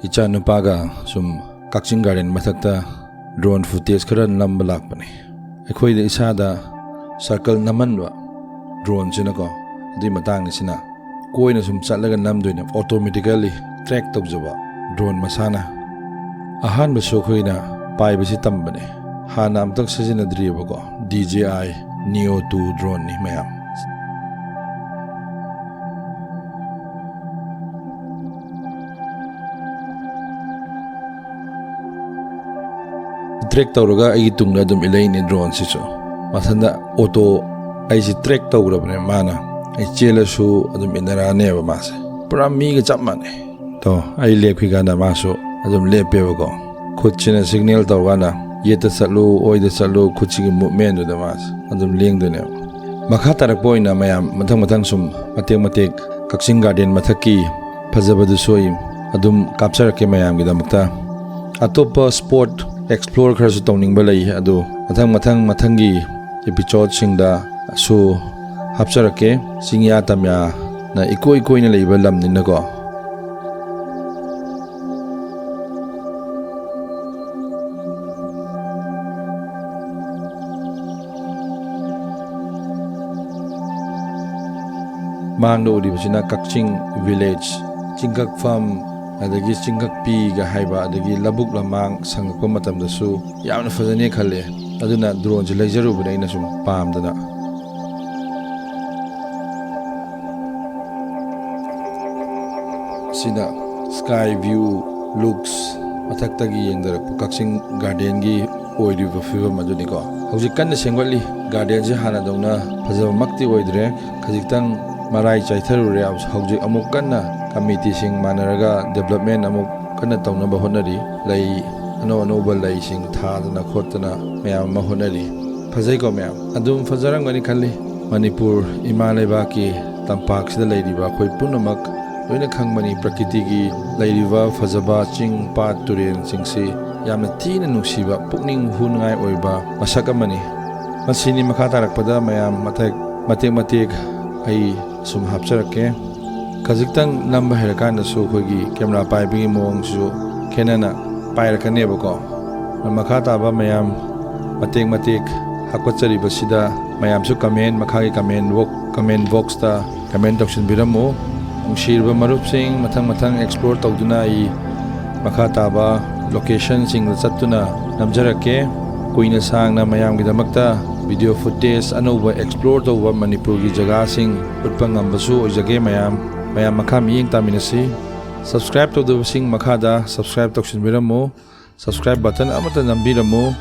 icha nupaga sum Kaching Garden mathakta drone footage khara namba lakpani ekhoi de isada circle namanwa drone china ko di matang sina koina sum chatlaga namdoina automatically track tawjaba drone masana ahan baso khoina pai bisi tambane hana amtak sajina driba ko DJI Neo 2 drone ni mayam track tawraga ai tungna dum ilai ni drone si so mathanda auto ai si track tawrabne mana ai chela su adum inara ne ba mas pura mi ga chapmane to ai lephi gana maso adum lepe ko khutchina signal tawgana yeta salu oida salu khutchi movement da mas adum leng de ne makha tarak poina mayam mathang sum matek Kaching Garden mathaki phajabadu soi adum capture ke mayam gi damakta atopa sport explore khar su tawning balai adu mathangi episode singda su hapcharake singya tamya na ikoi na leiba lam ni na ko mangdo odi basina Kaching village Chingak farm adagi Chingak pi ga haiba adagi labuk lamang sangakpa matamda su yamna fazane khalle aduna drone je leijaru bane ina sum pamdana sina sky view looks mathaktagi yengdarak Kaching Garden gi oiriba fivam aduni ko hojik kan sengwali garden je hana dawna fazaba makti oidre khajitang marai chaitharu re hojik amuk kanna committee sing manaraga development amuk kana tawna ba honari lei ano bal lei sing thadana khotana mayam ma honari phajai ko mayam adum fajarang gani khalli Manipur imalai ba ki tampak sida leiriba khoi punamak loina khangmani prakriti gi leiriba fajaba ching pa turen singsi yamna tina nusiba pukning hungai oiba masakamani masini makha tarakpada mayam matek ai sum hapcharake Kajitang number herakan da su khogi camera pai bi mong su kenana pai rakane bako makata ba mayam matek hakwachari basida mayam su comment makhagi comment box ta comment option biramo shirba marup sing mathang explore tawduna I makata ba location sing chatuna namjarake kuina sang na mayam gidamakta video footage anoba explore tawba Manipur gi jaga sing utpangam basu ojage mayam makha miyeng taminasi subscribe to the sing makhada subscribe to shinbiramo subscribe button amata nambiramo